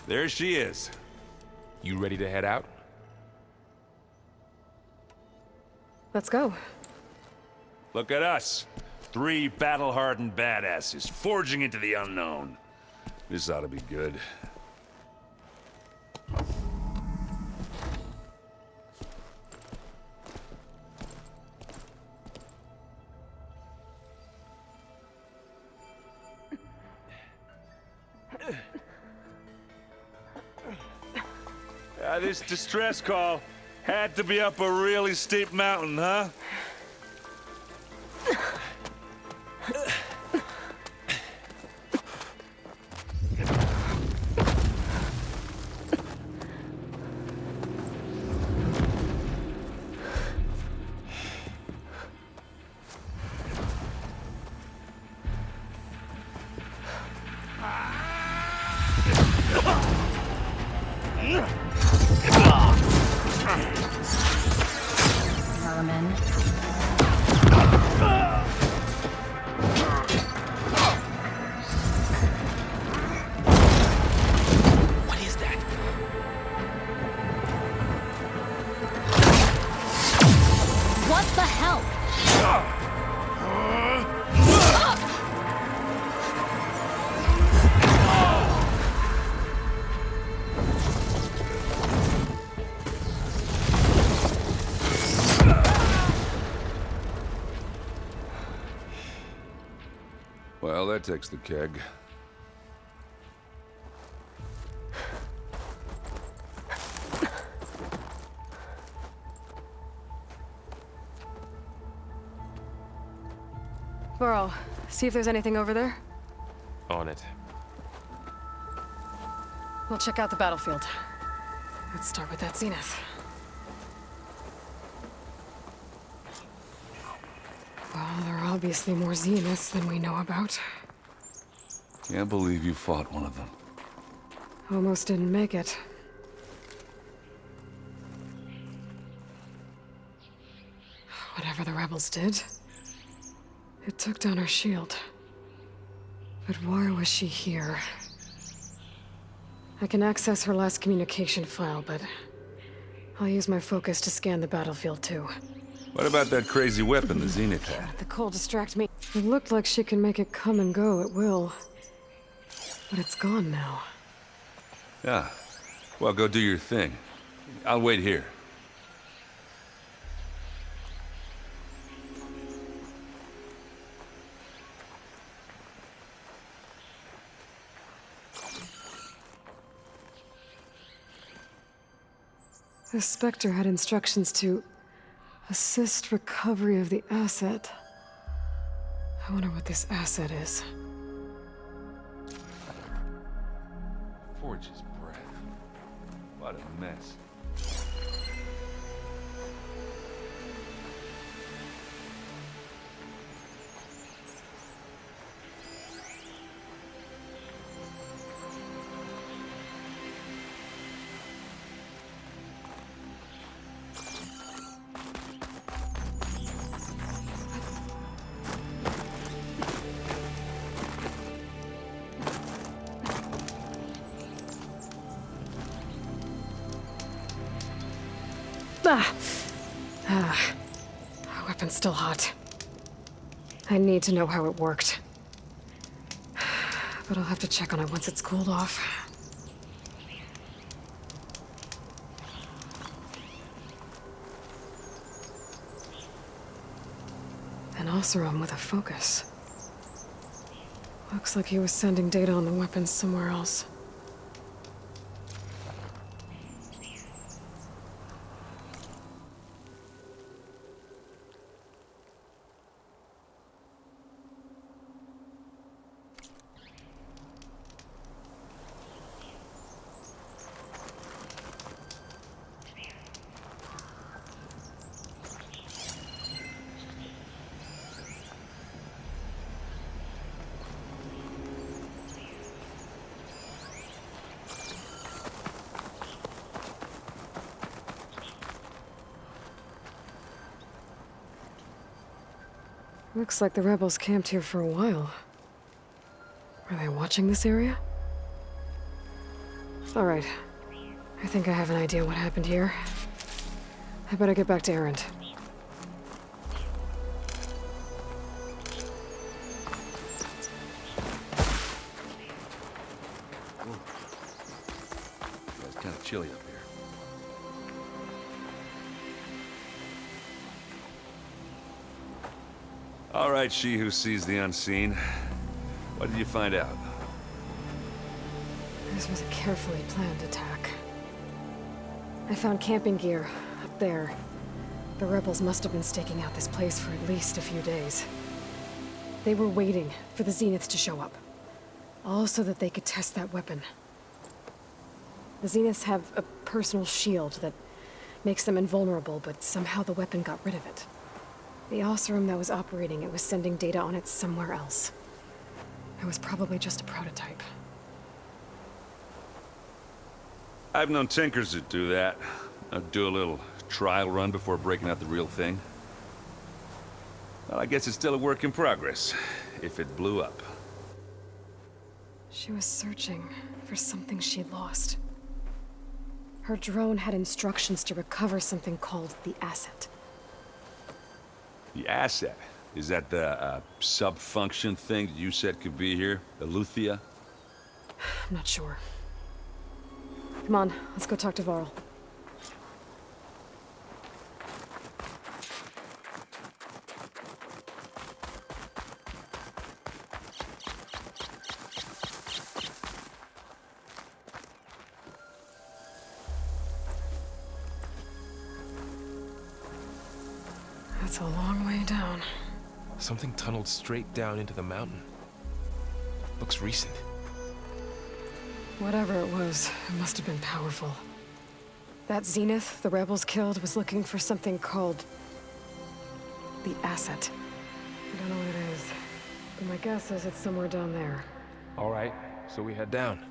There she is. You ready to head out? Let's go. Look at us. 3 battle-hardened badasses forging into the unknown. This ought to be good. This distress call had to be up a really steep mountain, huh? Vermin. What is that? What the hell? Well, that takes the keg. Burrow, see if there's anything over there. On it. We'll check out the battlefield. Let's start with that Zenith. Well, there are obviously more Zeniths than we know about. Can't believe you fought one of them. Almost didn't make it. Whatever the rebels did, it took down her shield. But why was she here? I can access her last communication file, but I'll use my focus to scan the battlefield too. What about that crazy weapon the Zenith had? The cold distract me. It looked like she can make it come and go at will. But it's gone now. Yeah. Well, go do your thing. I'll wait here. The Spectre had instructions to assist recovery of the asset. I wonder what this asset is. Forge's breath. What a mess. Our weapon's still hot. I need to know how it worked. But I'll have to check on it once it's cooled off. An Oseram with a focus. Looks like he was sending data on the weapons somewhere else. Looks like the rebels camped here for a while. Are they watching this area? All right. I think I have an idea what happened here. I better get back to Erend. It's kind of chilly up here. All right, she who sees the unseen. What did you find out? This was a carefully planned attack. I found camping gear up there. The rebels must have been staking out this place for at least a few days. They were waiting for the Zeniths to show up. All so that they could test that weapon. The Zeniths have a personal shield that makes them invulnerable, but somehow the weapon got rid of it. The Oseram that was operating it was sending data on it somewhere else. It was probably just a prototype. I've known tinkers that do that. Do a little trial run before breaking out the real thing. Well, I guess it's still a work in progress, if it blew up. She was searching for something she'd lost. Her drone had instructions to recover something called the Asset. The Asset? Is that the sub-function thing that you said could be here? Eleuthia? I'm not sure. Come on, let's go talk to Varl. That's a long way down. Something tunneled straight down into the mountain. Looks recent. Whatever it was, it must have been powerful. That Zenith the rebels killed was looking for something called the Asset. I don't know what it is, but my guess is it's somewhere down there. All right, so we head down.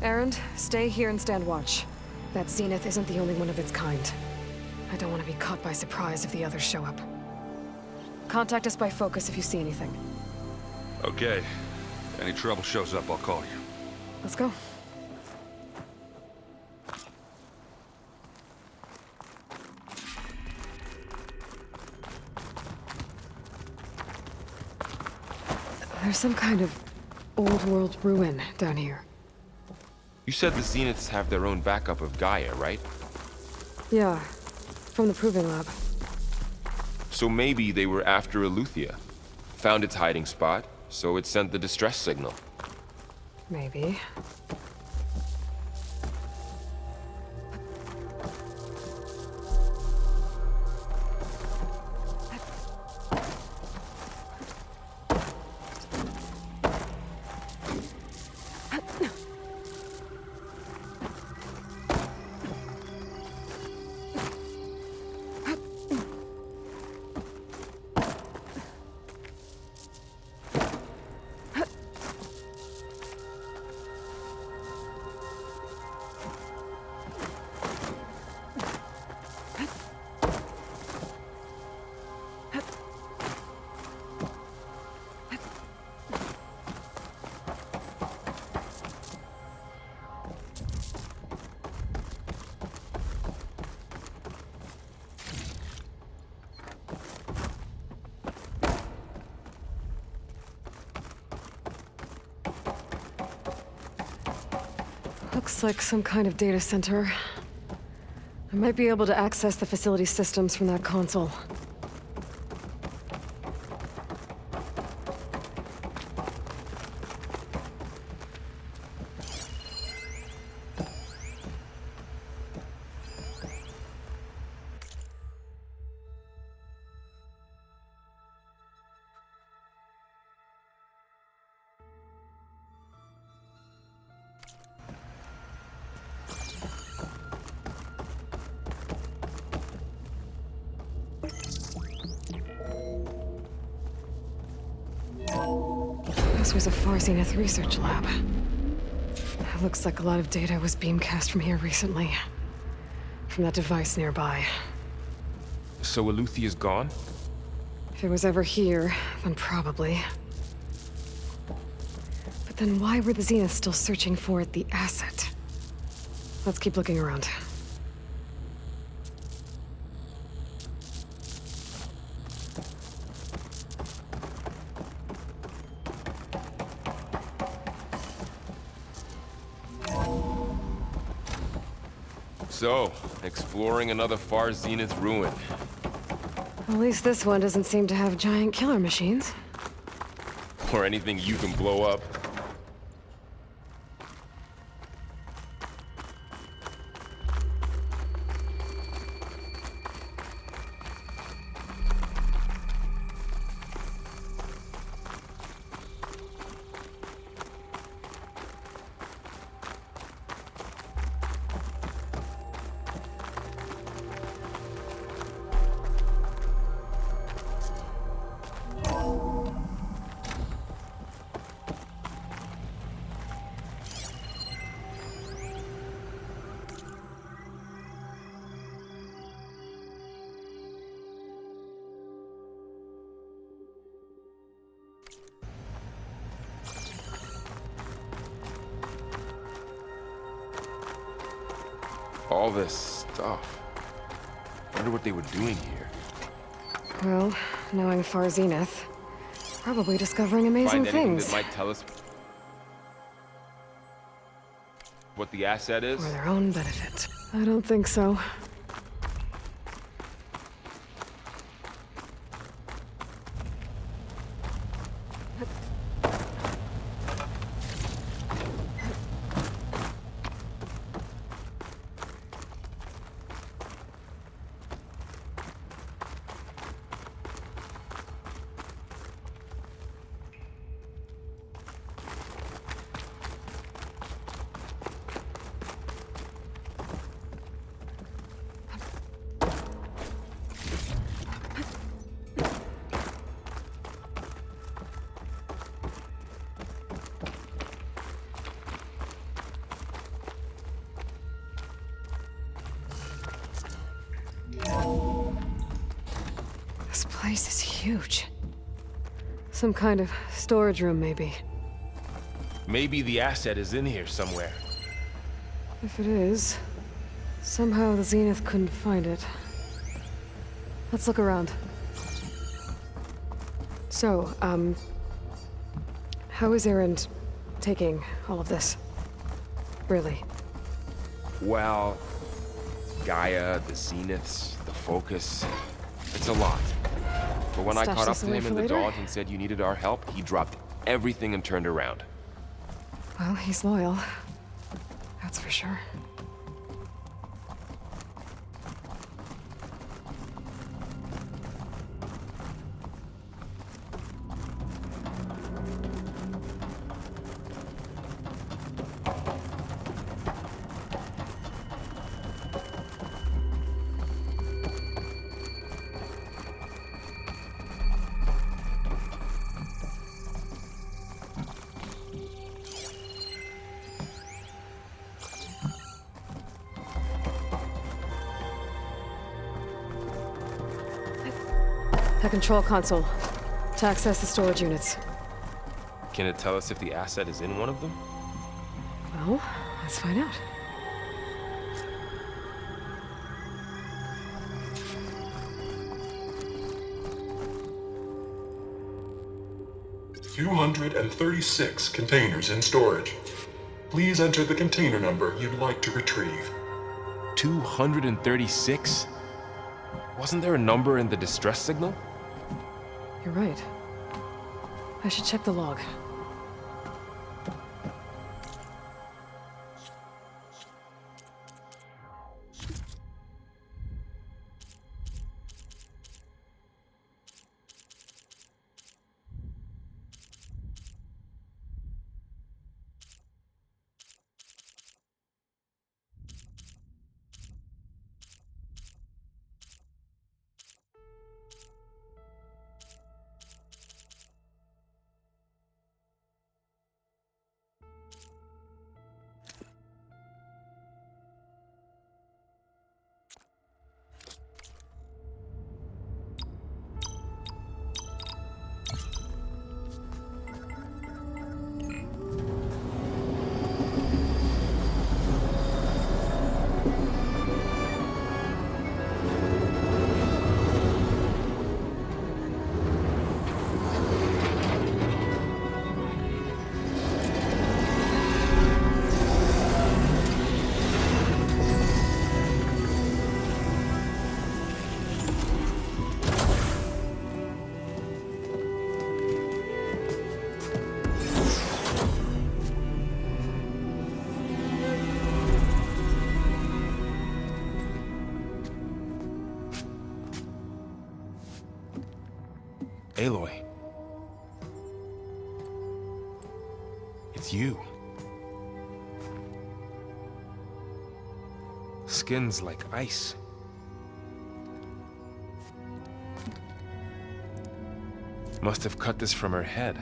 Erend, stay here and stand watch. That Zenith isn't the only one of its kind. I don't want to be caught by surprise if the others show up. Contact us by focus if you see anything. Okay. Any trouble shows up, I'll call you. Let's go. There's some kind of old world ruin down here. You said the Zeniths have their own backup of Gaia, right? Yeah, from the Proving Lab. So maybe they were after Eleuthia. Found its hiding spot, so it sent the distress signal. Maybe. Looks like some kind of data center. I might be able to access the facility systems from that console. This was a Far Zenith research lab. It looks like a lot of data was beamcast from here recently. From that device nearby. So Eleuthia's gone? If it was ever here, then probably. But then why were the Zeniths still searching for the Asset? Let's keep looking around. So, exploring another Far Zenith ruin. At least this one doesn't seem to have giant killer machines. Or anything you can blow up. All this stuff. Wonder what they were doing here. Well, knowing Far Zenith, probably discovering amazing Find anything things. that might tell us what the asset is? For their own benefit. I don't think so. This place is huge. Some kind of storage room, maybe. Maybe the asset is in here somewhere. If it is, somehow the Zenith couldn't find it. Let's look around. So, how is Erend taking all of this? Really? Well, Gaia, the Zeniths, the Focus. It's a lot. But when I Stash caught up this to away him for in the later? Dodge and said you needed our help, he dropped everything and turned around. Well, he's loyal. That's for sure. The control console. To access the storage units. Can it tell us if the asset is in one of them? Well, let's find out. "236 containers in storage. Please enter the container number you'd like to retrieve." 236? Wasn't there a number in the distress signal? You're right. I should check the log. Aloy. It's you. Skin's like ice. Must have cut this from her head.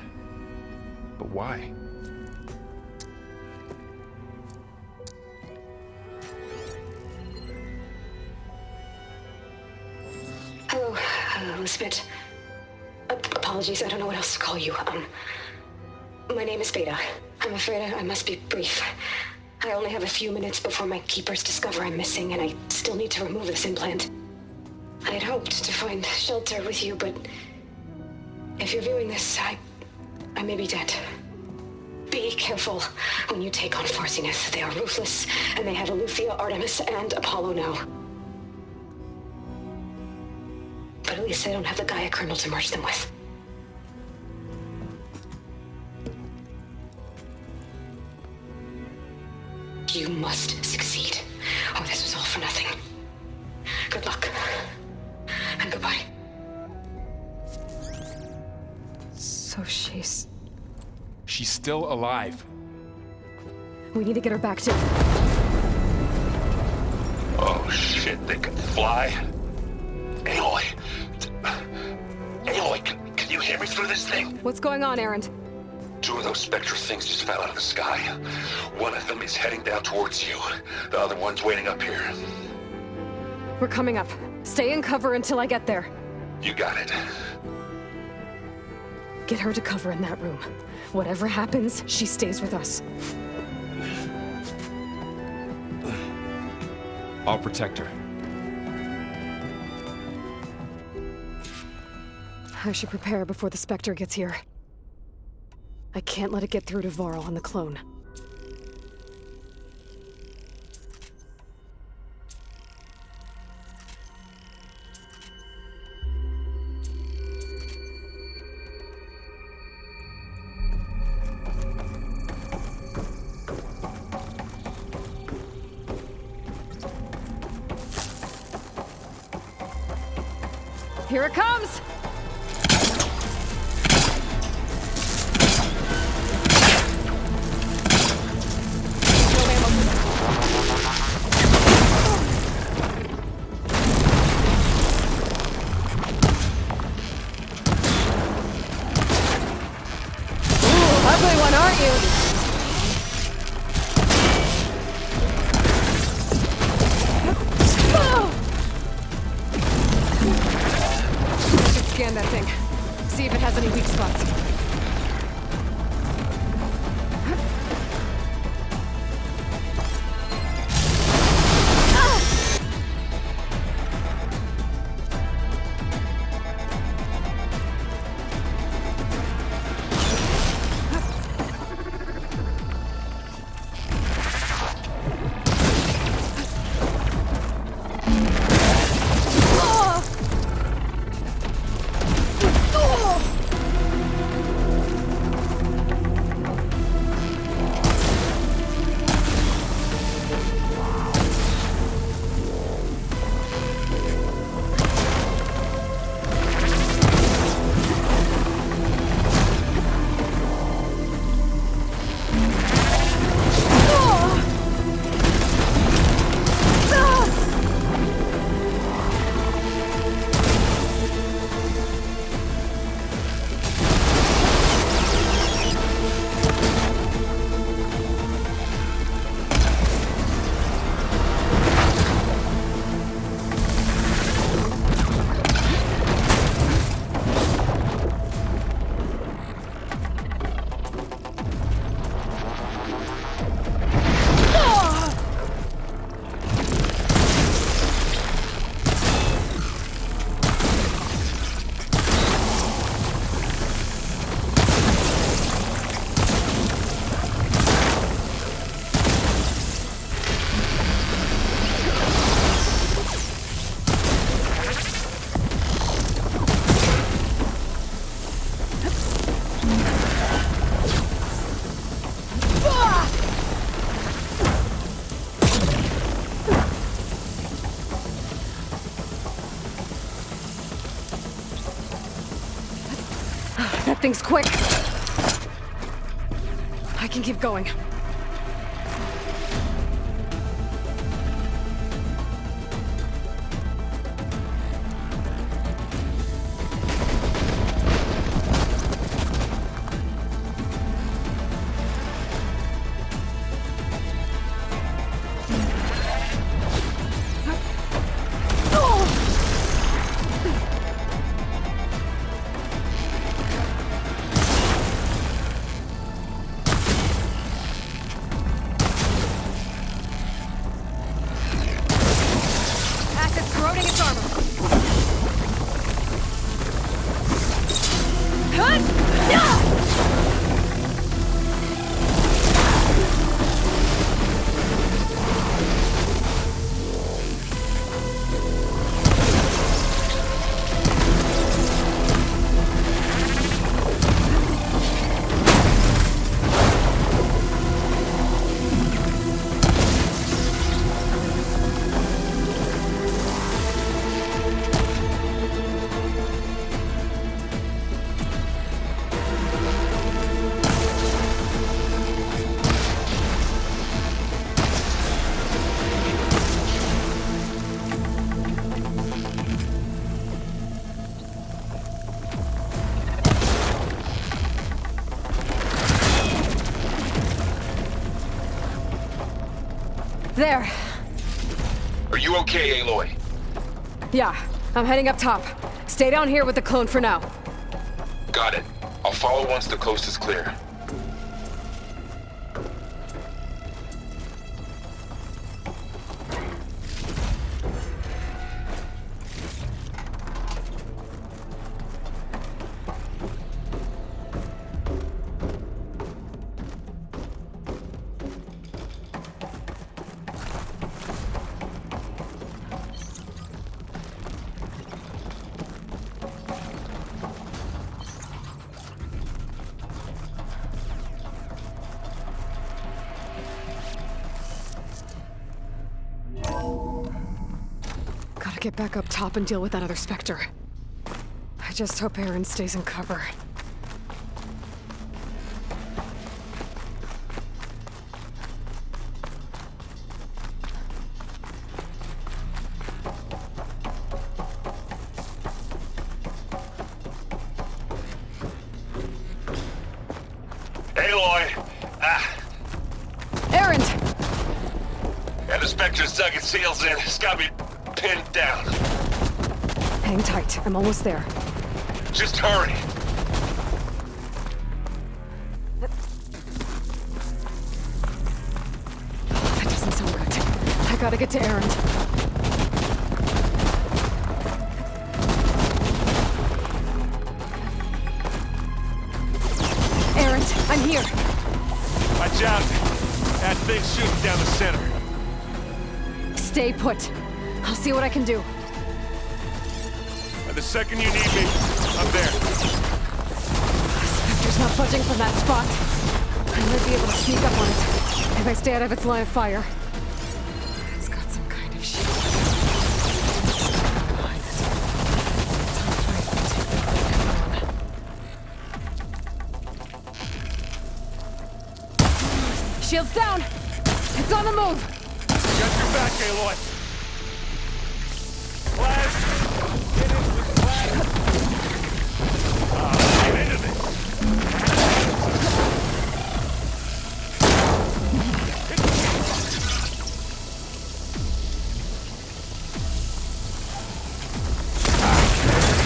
But why? Hello, Elizabeth. Apologies, I don't know what else to call you. My name is Beta. I'm afraid I must be brief. I only have a few minutes before my keepers discover I'm missing, and I still need to remove this implant. I had hoped to find shelter with you, but if you're viewing this, I may be dead. Be careful when you take on Far Zenith. They are ruthless, and they have Aletheia, Artemis, and Apollo now. But at least they don't have the Gaia kernel to merge them with. You must succeed, or this was all for nothing. Good luck. And goodbye. So she's... She's still alive. We need to get her back to... Oh shit, they can fly? Aloy! Aloy, can you hear me through this thing? What's going on, Erend? 2 of those Spectre things just fell out of the sky. One of them is heading down towards you. The other one's waiting up here. We're coming up. Stay in cover until I get there. You got it. Get her to cover in that room. Whatever happens, she stays with us. I'll protect her. I should prepare before the Spectre gets here. I can't let it get through to Varl and the clone. Here it comes! Ugly one, aren't you? I should scan that thing. See if it has any weak spots. get things quick. I can keep going. There. Are you okay, Aloy? Yeah, I'm heading up top. Stay down here with the clone for now. Got it. I'll follow once the coast is clear. Gotta get back up top and deal with that other Spectre. I just hope Aaron stays in cover. Aloy! Aaron! And the Spectre's dug its heels in. It's got me pinned down. Hang tight, I'm almost there. Just hurry. That doesn't sound good. I gotta get to Aaron. Aaron, I'm here. Watch out. That thing's shooting down the center. Stay put. I'll see what I can do. The second you need me, I'm there. Spectre's not budging from that spot. I might be able to sneak up on it if I stay out of its line of fire. It's got some kind of shield. Behind it. Shield's down! It's on the move! Got your back, Aloy. Blast! Get into this blast! Get into this!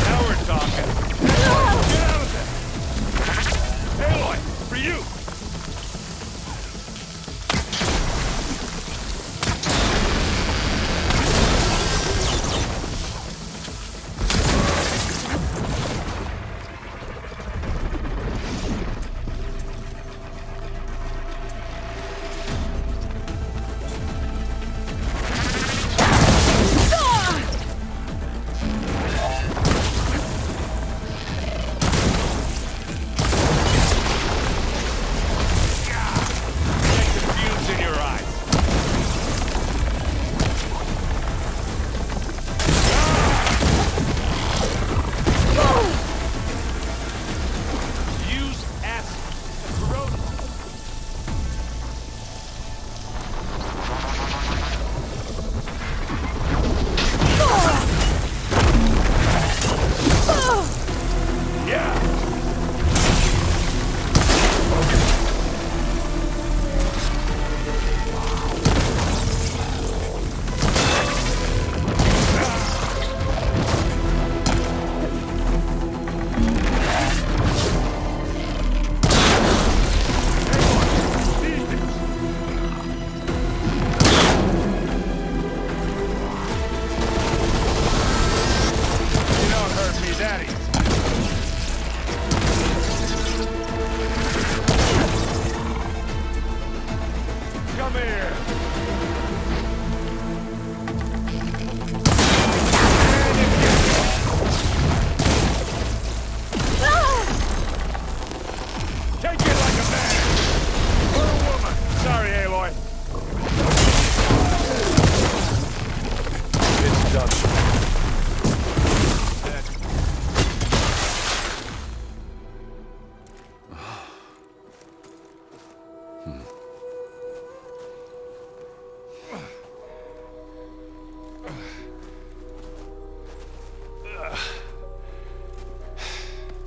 Now we're talking. Get out of there! Aloy, for you!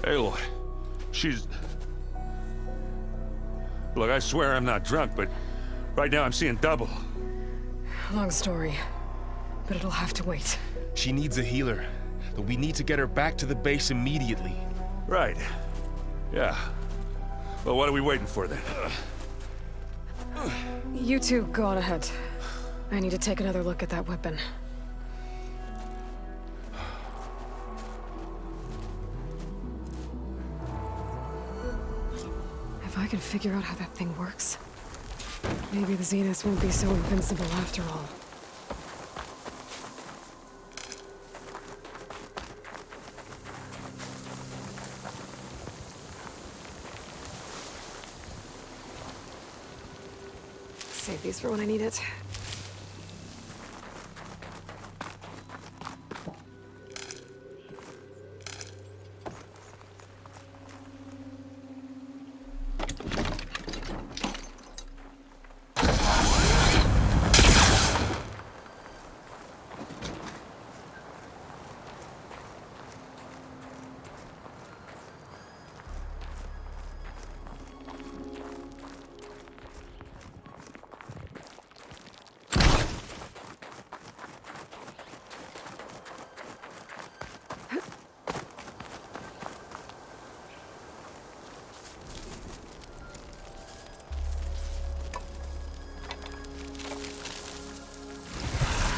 Aloy, she's... Look, I swear I'm not drunk, but right now I'm seeing double. Long story, but it'll have to wait. She needs a healer, but we need to get her back to the base immediately. Right. Yeah. Well, what are we waiting for then? You two go on ahead. I need to take another look at that weapon. If I can figure out how that thing works, maybe the Zeniths won't be so invincible after all. Save these for when I need it.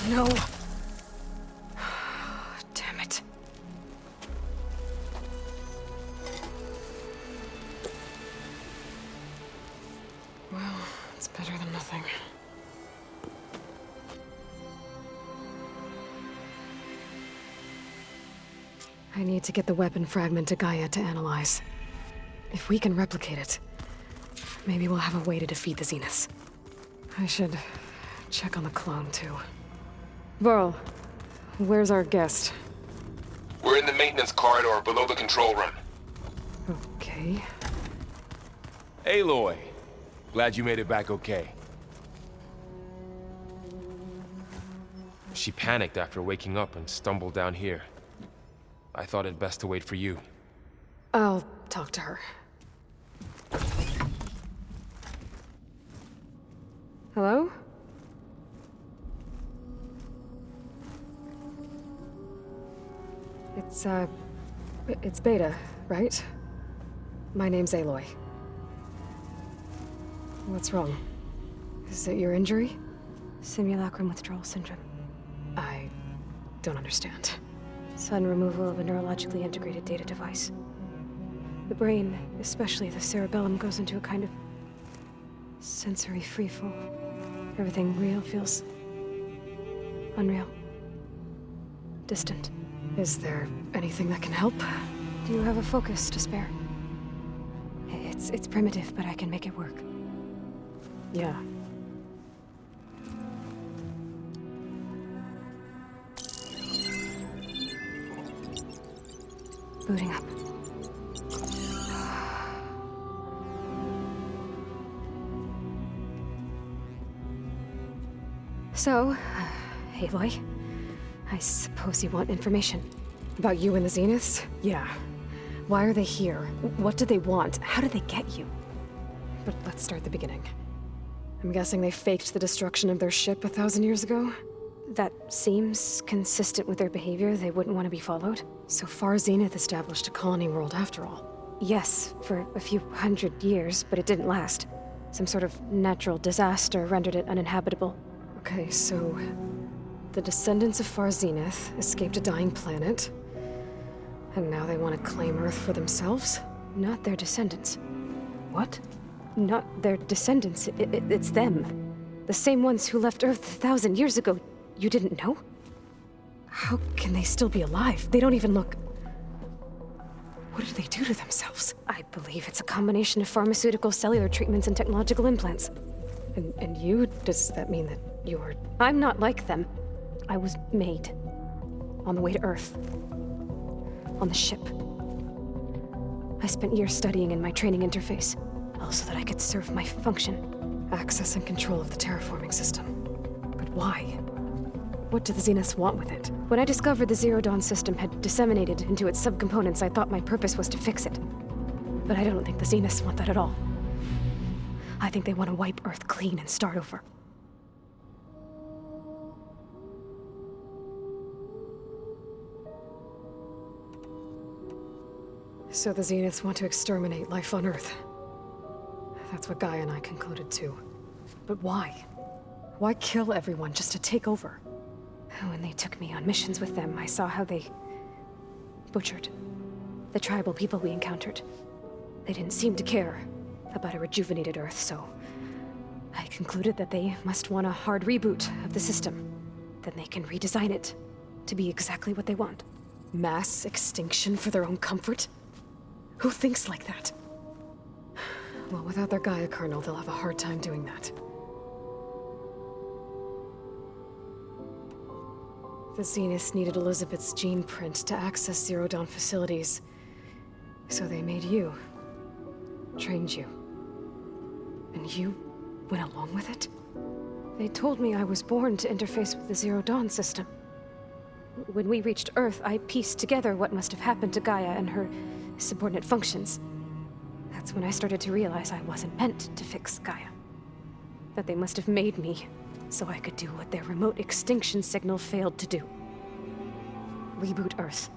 No. Damn it. Well, it's better than nothing. I need to get the weapon fragment to Gaia to analyze. If we can replicate it, maybe we'll have a way to defeat the Zeniths. I should check on the clone, too. Varl, where's our guest? We're in the maintenance corridor below the control room. Okay. Aloy, glad you made it back okay. She panicked after waking up and stumbled down here. I thought it best to wait for you. I'll talk to her. Hello? It's Beta, right? My name's Aloy. What's wrong? Is it your injury? Simulacrum withdrawal syndrome. I don't understand. Sudden removal of a neurologically integrated data device. The brain, especially the cerebellum, goes into a kind of sensory freefall. Everything real feels unreal. Distant. Is there anything that can help? Do you have a focus to spare? It's primitive, but I can make it work. Yeah. Booting up. So, Aloy, I suppose you want information. About you and the Zeniths? Yeah. Why are they here? What do they want? How did they get you? But let's start at the beginning. I'm guessing they faked the destruction of their ship 1,000 years ago? That seems consistent with their behavior. They wouldn't want to be followed. So Far Zenith established a colony world after all. Yes, for a few hundred years, but it didn't last. Some sort of natural disaster rendered it uninhabitable. Okay, so the descendants of Far Zenith escaped a dying planet, and now they want to claim Earth for themselves? Not their descendants. What? Not their descendants. It's them. The same ones who left Earth 1,000 years ago. You didn't know? How can they still be alive? They don't even look... What did they do to themselves? I believe it's a combination of pharmaceutical, cellular treatments, and technological implants. And you? Does that mean that you're... I'm not like them. I was made. On the way to Earth. On the ship. I spent years studying in my training interface, all so that I could serve my function. Access and control of the terraforming system. But why? What do the Zeniths want with it? When I discovered the Zero Dawn system had disseminated into its subcomponents, I thought my purpose was to fix it. But I don't think the Zeniths want that at all. I think they want to wipe Earth clean and start over. So the Zeniths want to exterminate life on Earth. That's what Gaia and I concluded too. But why? Why kill everyone just to take over? When they took me on missions with them, I saw how they butchered the tribal people we encountered. They didn't seem to care about a rejuvenated Earth, so I concluded that they must want a hard reboot of the system. Then they can redesign it to be exactly what they want. Mass extinction for their own comfort? Who thinks like that? Well, without their Gaia kernel, they'll have a hard time doing that. The Zeniths needed Elizabeth's gene print to access Zero Dawn facilities. So they made you. Trained you. And you went along with it? They told me I was born to interface with the Zero Dawn system. When we reached Earth, I pieced together what must have happened to Gaia and her subordinate functions. That's when I started to realize I wasn't meant to fix Gaia. That they must have made me so I could do what their remote extinction signal failed to do. Reboot Earth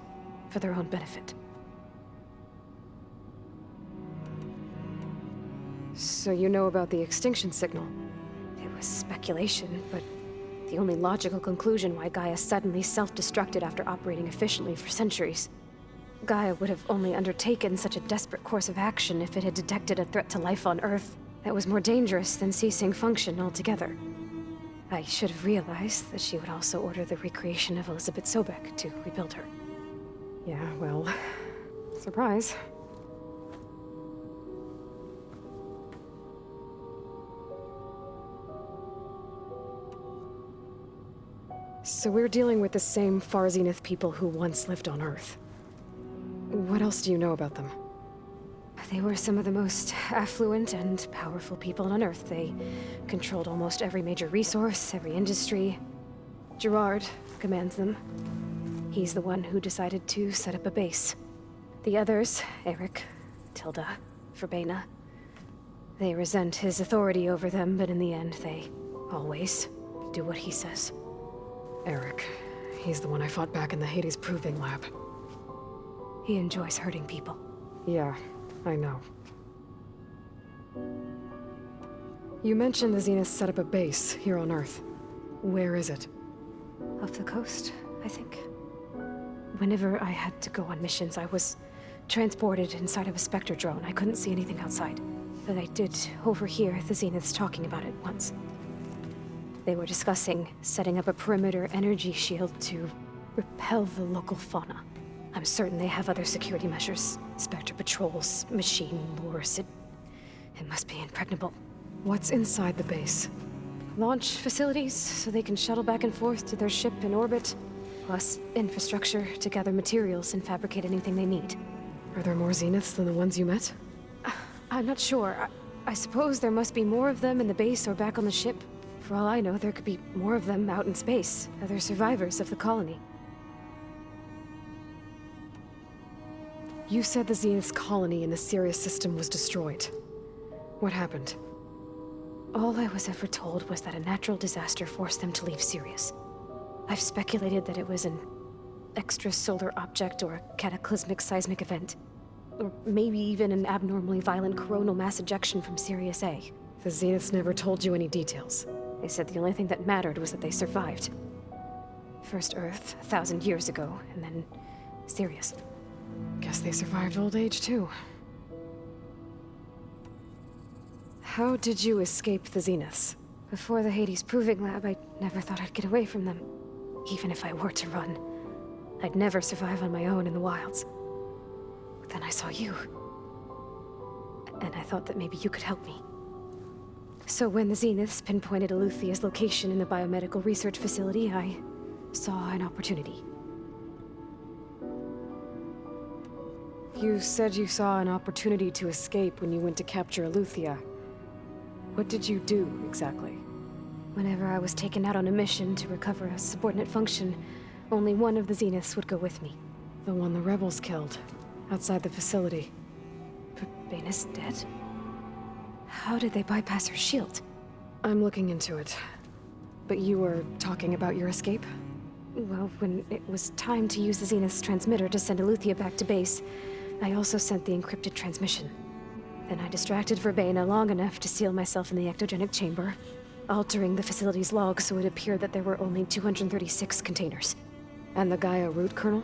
for their own benefit. So you know about the extinction signal? It was speculation, but the only logical conclusion why Gaia suddenly self-destructed after operating efficiently for centuries. Gaia would have only undertaken such a desperate course of action if it had detected a threat to life on Earth that was more dangerous than ceasing function altogether. I should have realized that she would also order the recreation of Elizabeth Sobek to rebuild her. Yeah, well, surprise. So we're dealing with the same Far Zenith people who once lived on Earth. What else do you know about them? They were some of the most affluent and powerful people on Earth. They controlled almost every major resource, every industry. Gerard commands them. He's the one who decided to set up a base. The others, Eric, Tilda, Verbena, they resent his authority over them, but in the end, they always do what he says. Eric, he's the one I fought back in the Hades Proving Lab. He enjoys hurting people. Yeah, I know. You mentioned the Zeniths set up a base here on Earth. Where is it? Off the coast, I think. Whenever I had to go on missions, I was transported inside of a Spectre drone. I couldn't see anything outside. But I did overhear the Zeniths talking about it once. They were discussing setting up a perimeter energy shield to repel the local fauna. I'm certain they have other security measures. Spectre patrols, machine lures. It must be impregnable. What's inside the base? Launch facilities, so they can shuttle back and forth to their ship in orbit. Plus infrastructure to gather materials and fabricate anything they need. Are there more Zeniths than the ones you met? I'm not sure. I suppose there must be more of them in the base or back on the ship. For all I know, there could be more of them out in space, other survivors of the colony. You said the Zenith's colony in the Sirius system was destroyed. What happened? All I was ever told was that a natural disaster forced them to leave Sirius. I've speculated that it was an extrasolar object or a cataclysmic seismic event. Or maybe even an abnormally violent coronal mass ejection from Sirius A. The Zeniths never told you any details. They said the only thing that mattered was that they survived. First Earth, 1,000 years ago, and then Sirius. Guess they survived old age, too. How did you escape the Zeniths? Before the Hades Proving Lab, I never thought I'd get away from them. Even if I were to run, I'd never survive on my own in the wilds. But then I saw you. And I thought that maybe you could help me. So when the Zeniths pinpointed Eluthia's location in the biomedical research facility, I saw an opportunity. You said you saw an opportunity to escape when you went to capture Eluthia. What did you do, exactly? Whenever I was taken out on a mission to recover a subordinate function, only one of the Zeniths would go with me. The one the rebels killed, outside the facility. But Baina's dead? How did they bypass her shield? I'm looking into it. But you were talking about your escape? Well, when it was time to use the Zenith's transmitter to send Eleuthia back to base, I also sent the encrypted transmission. Then I distracted Verbena long enough to seal myself in the ectogenic chamber, altering the facility's log so it appeared that there were only 236 containers. And the Gaia root kernel?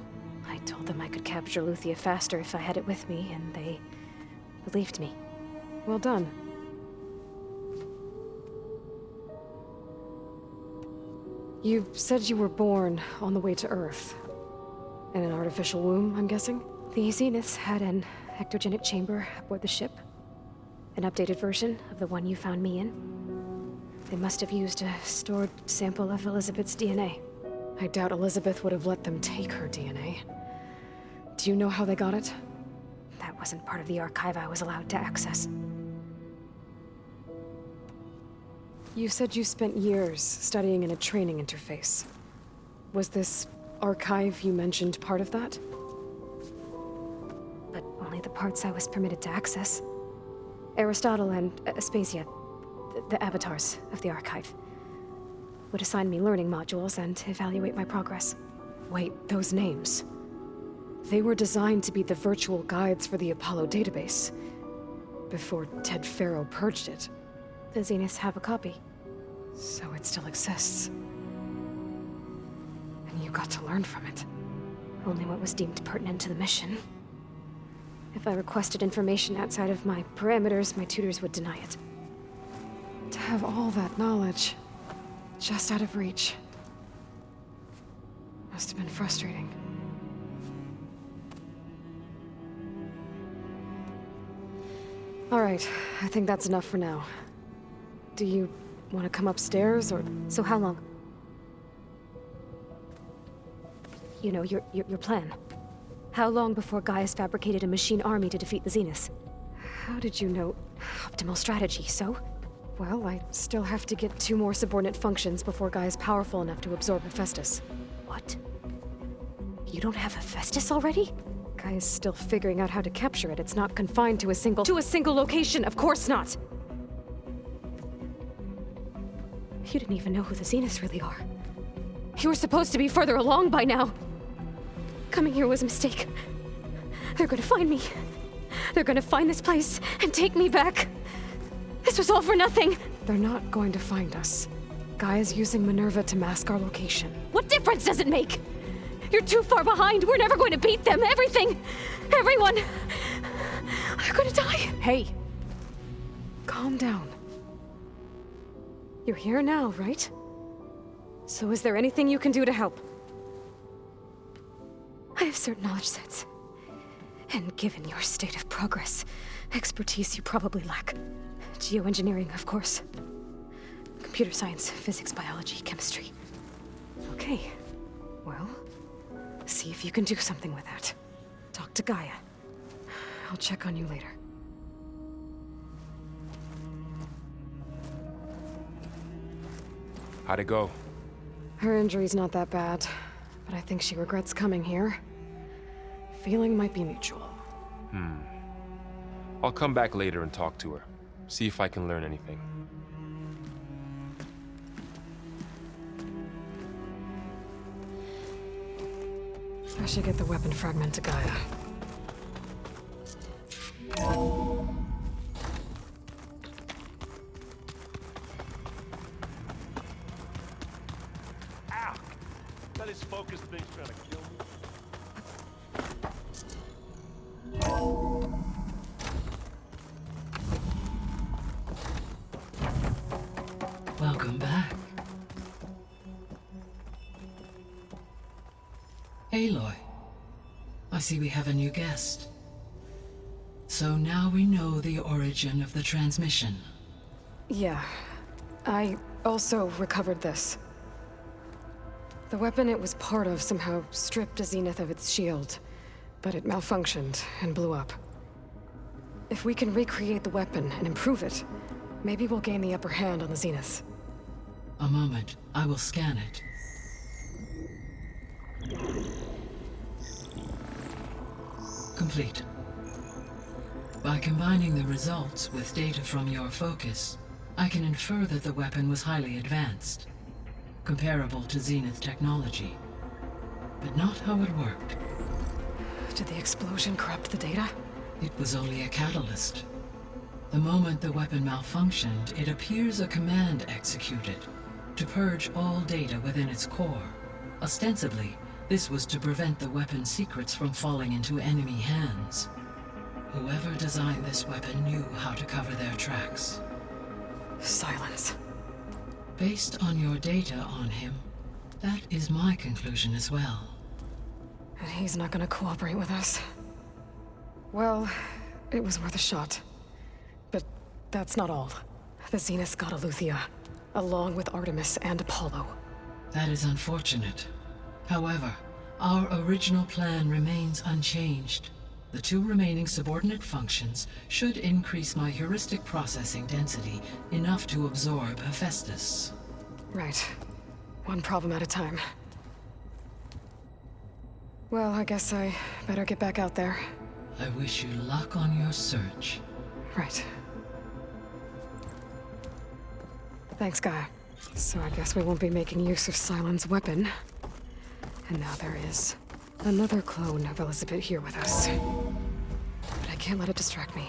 I told them I could capture Eleuthia faster if I had it with me, and they believed me. Well done. You said you were born on the way to Earth. In an artificial womb, I'm guessing? The Zeniths had an ectogenic chamber aboard the ship. An updated version of the one you found me in. They must have used a stored sample of Elizabeth's DNA. I doubt Elizabeth would have let them take her DNA. Do you know how they got it? That wasn't part of the archive I was allowed to access. You said you spent years studying in a training interface. Was this archive you mentioned part of that? But only the parts I was permitted to access. Aristotle and Aspasia, the avatars of the archive, would assign me learning modules and evaluate my progress. Wait, those names. They were designed to be the virtual guides for the Apollo database, before Ted Faro purged it. The Zeniths have a copy. So it still exists. And you got to learn from it. Only what was deemed pertinent to the mission. If I requested information outside of my parameters, my tutors would deny it. To have all that knowledge, just out of reach. Must have been frustrating. All right, I think that's enough for now. Do you want to come upstairs, or...? So how long? You know, your plan. How long before Gaia's fabricated a machine army to defeat the Zeniths? How did you know? Optimal strategy, so? Well, I still have to get 2 more subordinate functions before Gaia's powerful enough to absorb Hephaestus. What? You don't have Hephaestus already? Gaia's still figuring out how to capture it. It's not confined to a single location, of course not! You didn't even know who the Zeniths really are. You were supposed to be further along by now. Coming here was a mistake. They're gonna find me. They're gonna find this place and take me back. This was all for nothing. They're not going to find us. Gaia's using Minerva to mask our location. What difference does it make? You're too far behind. We're never going to beat them. Everything, everyone, they're gonna die. Hey, calm down. You're here now, right? So is there anything you can do to help? I have certain knowledge sets. And given your state of progress, expertise you probably lack. Geoengineering, of course. Computer science, physics, biology, chemistry. Okay. Well, see if you can do something with that. Talk to Gaia. I'll check on you later. How'd it go? Her injury's not that bad, but I think she regrets coming here. Feeling might be mutual. I'll come back later and talk to her. See if I can learn anything. I should get the weapon fragment to Gaia. Ow! That is focus thing's trying to kill me. Welcome back. Aloy, I see we have a new guest. So now we know the origin of the transmission. Yeah. I also recovered this. The weapon it was part of somehow stripped a Zenith of its shield, but it malfunctioned and blew up. If we can recreate the weapon and improve it, maybe we'll gain the upper hand on the Zeniths. A moment. I will scan it. Complete. By combining the results with data from your focus, I can infer that the weapon was highly advanced, comparable to Zenith technology, but not how it worked. Did the explosion corrupt the data? It was only a catalyst. The moment the weapon malfunctioned, it appears a command executed to purge all data within its core. Ostensibly, this was to prevent the weapon's secrets from falling into enemy hands. Whoever designed this weapon knew how to cover their tracks. Silence. Based on your data on him, that is my conclusion as well. And he's not gonna cooperate with us. Well, it was worth a shot. But that's not all. The Zeniths got Eleuthia, along with Artemis and Apollo. That is unfortunate. However, our original plan remains unchanged. The 2 remaining subordinate functions should increase my heuristic processing density enough to absorb Hephaestus. Right. One problem at a time. Well, I guess I better get back out there. I wish you luck on your search. Right. Thanks, Gaia. So I guess we won't be making use of Sylens' weapon. And now there is another clone of Elizabeth here with us. But I can't let it distract me.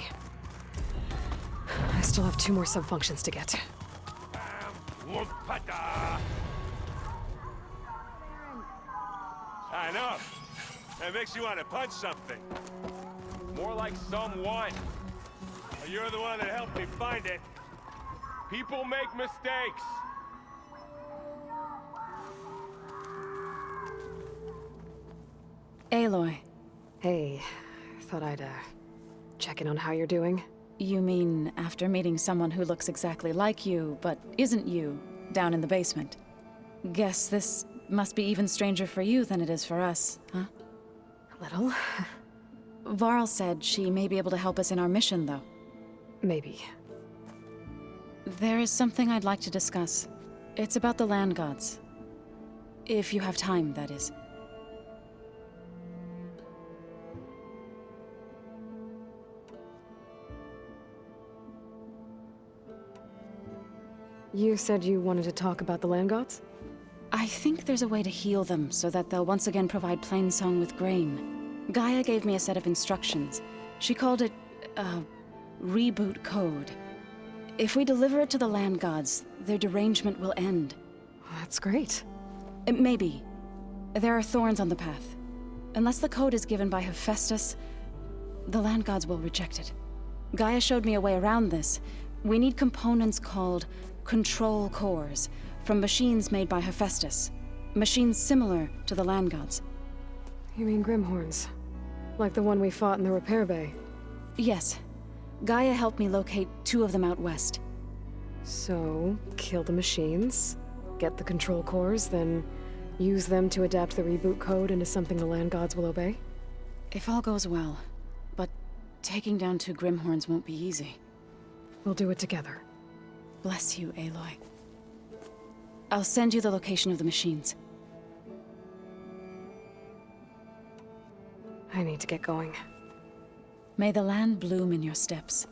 I still have 2 more subfunctions to get. I know. That makes you want to punch something. More like someone. You're the one that helped me find it. People make mistakes. Aloy, Hey, thought I'd, check in on how you're doing. you mean after meeting someone who looks exactly like you, but isn't you, down in the basement? Guess this must be even stranger for you than it is for us, huh? A little. Varl said she may be able to help us in our mission, though. Maybe. There is something I'd like to discuss. It's about the land gods. If you have time, that is. You said you wanted to talk about the land gods? I think there's a way to heal them so that they'll once again provide Plainsong with grain. Gaia gave me a set of instructions. She called it, reboot code. If we deliver it to the land gods, their derangement will end. That's great. Maybe. There are thorns on the path. Unless the code is given by Hephaestus, the land gods will reject it. Gaia showed me a way around this. We need components called control cores from machines made by Hephaestus. Machines similar to the land gods. You mean Grimhorns? Like the one we fought in the repair bay? Yes. Gaia helped me locate 2 of them out west. So, kill the machines, get the control cores, then use them to adapt the reboot code into something the land gods will obey? If all goes well. But taking down 2 Grimhorns won't be easy. We'll do it together. Bless you, Aloy. I'll send you the location of the machines. I need to get going. May the land bloom in your steps.